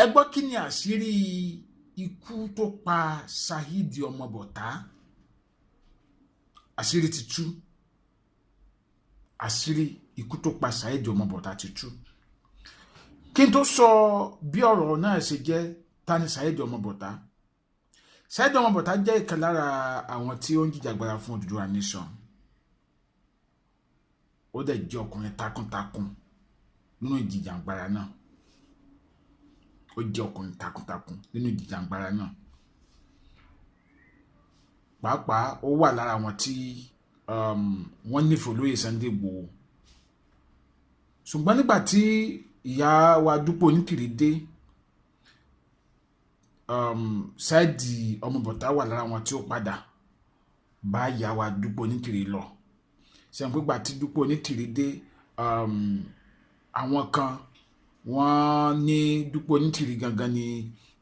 ẹ gbọ́ kí ni àṣírí ikú tó pa Saheed ọmọ Bọ̀tá. Àṣírí ti tú. Àṣírí ikú tó pa Saheed ọmọ Bọ̀tá ti tú. Kí n tó sọ bí ọ̀rọ̀ náà ṣe jẹ́, ta ni Saheed ọmọ Bọ̀tá? Saheed ọmọ Bọ̀tá jẹ́ ìkan lára àwọn tí ó ń jìjàgbara fún Odùduwà Nation. Ó dẹ̀ jẹ́ ọkùnrin takuntakun nínú ìjìjàgbara náà. Ó jẹ́ ọkùnrin takuntakun nínú ìjìjàgbara náà. Pàápàá ó wà lára àwọn tí wọ́n nífẹ̀ẹ́ olóyè Sunday Igboho. Ṣùgbọ́n nígbà tí ìyá wa Dúpẹ́ Onítìrí dé, Saheed ọmọ Bọ̀tá wà lára àwọn tí ó padà bá ìyá wa Dúpẹ́ Onítìrí lọ. Ṣé n pé gbà tí Dúpẹ́ Onítìrí dé, àwọn kan wọ́n ní Dúpẹ́ Onítìrí gangan ni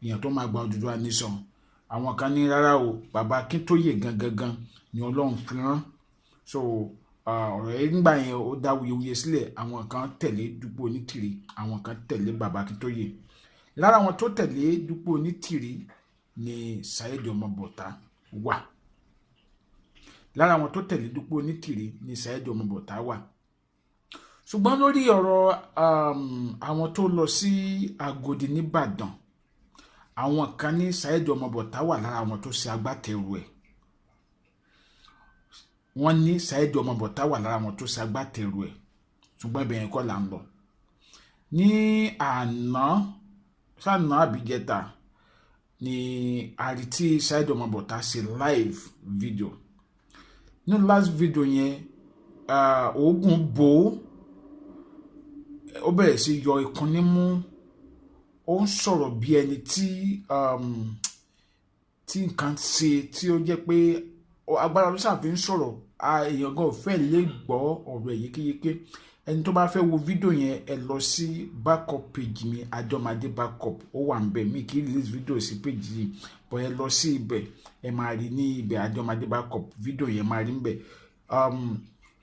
èèyàn tó máa gba Odùduwà Nation. Àwọn kan ní rárá o, bàbá Akíntóyè gangan ni Ọlọ́run fi rán. So ọ̀rọ̀ yẹn nígbà yẹn ó dá wuyewuye sílẹ̀. Àwọn kan tẹ̀lé Dúpẹ́ Onítìrí, àwọn kan tẹ̀lé bàbá Akíntóyè. Lára àwọn tó tẹ̀lé Dúpẹ́ Onítìrí ni Saheed ọmọ Bọ̀tá wà. Lára àwọn tó tẹ̀lé Dúpẹ́ Onítìrí ni Saheed ọmọ Bọ̀tá wà. Ṣùgbọ́n lórí ọ̀rọ̀ àwọn tó lọ sí Agodi nìbàdàn, àwọn kan ní Saheed ọmọ Bọ̀tá wà lára àwọn tó ṣe agbátẹrù ẹ̀. Wọ́n ní Saheed ọmọ Bọ̀tá wà lára àwọn tó ṣe agbátẹrù ẹ̀. Ṣùgbọ́n ibẹ̀ yẹn kọ́ là ń lọ. Ní àná àbíjẹta ni àrítí Saheed ọmọ Bọ̀tá ṣe live video. Ní last video yẹn, oògùn bò ó bẹ̀rẹ̀ sí yọ ikùn nímú. Ó ń sọ̀rọ̀ bí ẹni tí nǹkan ṣe, tí ó jẹ́ pé agbára ló ṣàfi ń sọ̀rọ̀. Èèyàn gan ò fẹ́ lè gbọ́ ọ̀rọ̀ yékéyéké. Ẹni tó bá fẹ́ wo fídíò yẹn, ẹ lọ sí backup page mi, Ajomade backup, ó wà ńbẹ̀. Mi kì í release fídíò sí page yìí, but ẹ lọ sí ibẹ̀, ẹ máa rí ní ibẹ̀, Ajomade backup, fídíò yẹn máa rí ńbẹ̀.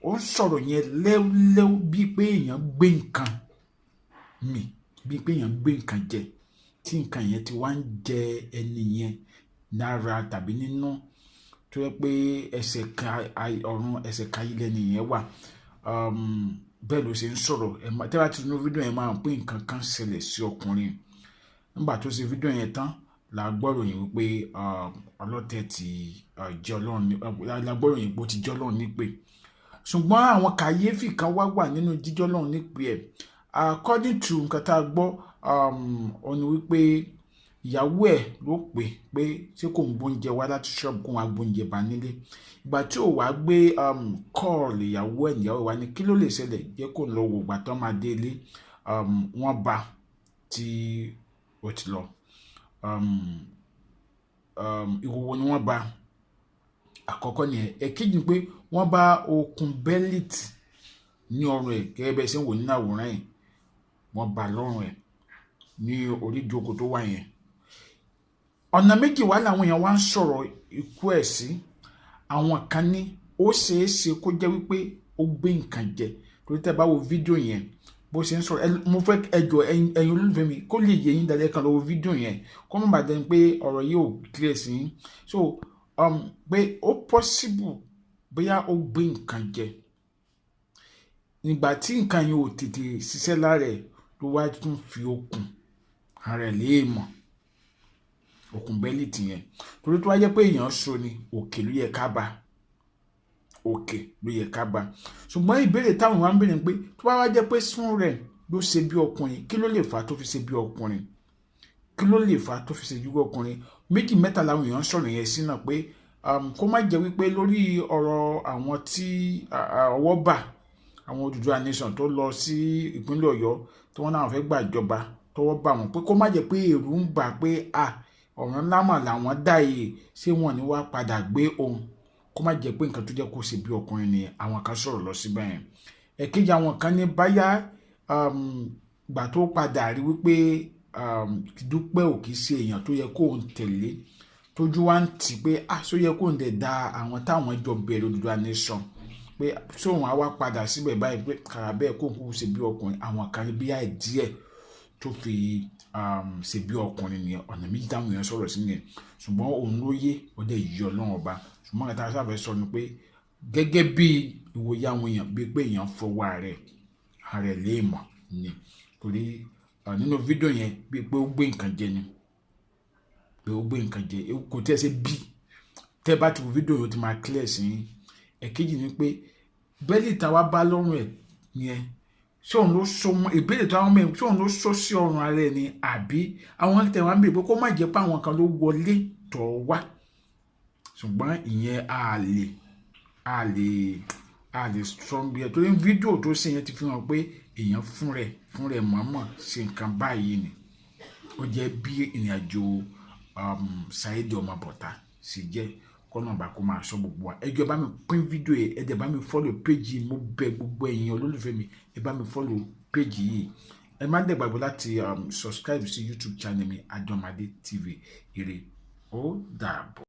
Ó ń sọ̀rọ̀ yẹn lẹ́wọ́lẹ́wọ́ bíi pé èèyàn gbé nǹkan mì, bíi pé èèyàn gbé nǹkan jẹ, tí nǹkan yẹn ti wá ń jẹ ẹni yẹn lára tàbí nínú, tó yẹ pé ẹsẹ̀ kan ọ̀run ẹsẹ̀ kan ilẹ̀ nìyẹn wà. Bẹ́ẹ̀ ló ṣe ń sọ̀rọ̀. Tẹ́ bá ti inú fídíò yẹn máa pé nǹkan kan ṣẹlẹ̀ sí ọkùnrin. Nígbà tó ṣe fídíò yẹn tán, la gbọ́rọ̀ yẹn wípé ọlọ́tẹ̀ ti jẹ́ Ọlọ́run, la gbọ́rọ̀ yẹn pé ó ti jẹ́ Ọlọ́run nípè. Ṣùgbọ́n àwọn kàyéfì kan wà nínú jíjẹ́ Ọlọ́run nípè ẹ̀. According to nǹkan tá a gbọ́, ó ní wípé ìyàwó ẹ̀ ló pè pé ṣé kò ń gbóúnjẹ wá láti ṣọ́ọ̀bù, kó wá gbóúnjẹ bá nílé. Ìgbà tí ò wá gbé call ìyàwó ẹ̀, ìyàwó wa ní kí ló lè ṣẹlẹ̀, jẹ́ kó lọ wò. Ìgbà tó máa dé ilé, wọ́n bá tí ó ti lọ. Ìwòwò ni wọ́n bá. Àkọ́kọ́ nìyẹn. Èkejì pé wọ́n bá okùn bẹ́líìtì ní ọrùn ẹ̀, gẹ́gẹ́ bẹ́ẹ̀ ṣe ń wò nínú àwòrán ẹ̀. Wọ́n bá lọ́rùn ẹ̀ ní orí ìjókòó tó wà yẹn. Ọ̀nà méjì wá làwọn èèyàn wá ń sọ̀rọ̀ ikú ẹ̀ sí. Àwọn kan ní ó ṣeéṣe kó jẹ́ wípé ó gbé nǹkan jẹ. Torí tẹ́ bá wo fídíò yẹn bó ṣe ń sọ̀rọ̀, mo fẹ́ ẹjọ́ ẹ̀yin olólùfẹ́ mi kó lè yé yín dáadáa, kan lọ wo fídíò yẹn kó má bàa dẹni pé ọ̀rọ̀ yìí ò clear sí yín. So pé ó possible bóyá ó gbé nǹkan jẹ. Nígbà tí nǹkan yẹn ò tètè ṣiṣẹ́ lára ẹ̀, ló wá tún fi okùn ara ẹ̀ léèmọ̀, okùn bẹ́líìtì yẹn. Torí tó wá jẹ́ pé èèyàn so ni, òkè ló yẹ ká bá, òkè ló yẹ ká bá. Ṣùgbọ́n ìbéèrè táwọn wá ń béèrè pé tó bá wá jẹ́ pé sún rẹ̀ ló ṣe bí ọkùnrin, kí ló lè fà á tó fi ṣe bí ọkùnrin? Kí ló lè fà á tó fi ṣe bí ọkùnrin? Méjì mẹ́ta làwọn èèyàn sọ̀rọ̀ yẹn sí náà, pé kó má jẹ́ wípé lórí ọ̀rọ̀ àwọn tí ọwọ́ bà, àwọn Odùduwà Nation tó lọ sí ìpínlẹ̀ Ọ̀yọ́ tí wọ́n náà fẹ́ gbàjọba, tọwọ́ bà wọ́n, pé kó má jẹ́ pé èrò ń bà pé ọ̀ràn ńlá mà làwọn dá yìí, ṣé wọn ni wá padà gbé ohun. Kó má jẹ́ pé nǹkan tó jẹ́ kó ṣe bí ọkùnrin ni àwọn kan sọ̀rọ̀ lọ síbẹ̀ yẹn. Èkejì, àwọn kan ní báyà gbà tó padà rí wípé Dúpẹ́ ò kì í ṣe èèyàn tó yẹ kó ń tẹ̀lé, tójú wá ń tì pé ṣó yẹ kó ń dẹ̀ da àwọn táwọn jọ bẹ̀rẹ̀ Odùduwà Nation, pé ṣé òun á wá padà síbẹ̀ báyìí, pé kàrà bẹ́ẹ̀ kó kú ṣe bí ọkùnrin. Àwọn kan bí díẹ̀ tó fi ṣe bí ọkùnrin nìyẹn ọ̀nà méjì táwọn èèyàn sọ̀rọ̀ sí nìyẹn ṣùgbọ́n òun ló yé ọdẹ yìí Ọlọ́run ọba ṣùgbọ́n kẹta sáfẹ́ sọ ni pé gẹ́gẹ́ bí ìwòye àwọn èèyàn bíi pé èèyàn fọwọ́ ààrẹ léèmọ̀ ni torí nínú fídíò yẹn bíi pé ó gbé nǹkan jẹ ni pé ó gbé nǹkan jẹ kò tí ẹ ṣe bí tẹ́ bá ti wo fídíò yẹn ó ti máa clear sí i. Ẹ̀kejì ni pé bẹ́lí táwa bá lọ́rùn ẹ̀ yẹn ṣé òun ló so mọ́ ìbéèrè táwọn mẹ́rin ṣé òun ló so sí ọrùn ara ẹ̀ ni àbí àwọn tẹ̀ wá ń bèèrè pé kó má jẹ́ pé àwọn kan ló wọlé tọ̀ wá ṣùgbọ́n ìyẹn a lè strong bí ẹ torí fídíò tó ṣe yẹn ti fi hàn pé èèyàn fún rẹ̀ mọ̀ọ́mọ̀ ṣe nǹkan báyìí ni ó jẹ́ bí ìrìnàjò Saheed ọmọ Bọ̀tá sì jẹ́ kọ́nà bá kó máa sọ gbogbo wa ẹjọ́ bá mi pín fídíò yìí ẹ dẹ̀ bá mi follow page yìí mo bẹ̀ gbogbo ẹ̀yin olólùfẹ́ mi ẹ bá mi follow page yìí ẹ má dẹ̀ gbàgbé láti subscribe sí YouTube channel mi Adomade TV ire ó dàbọ̀.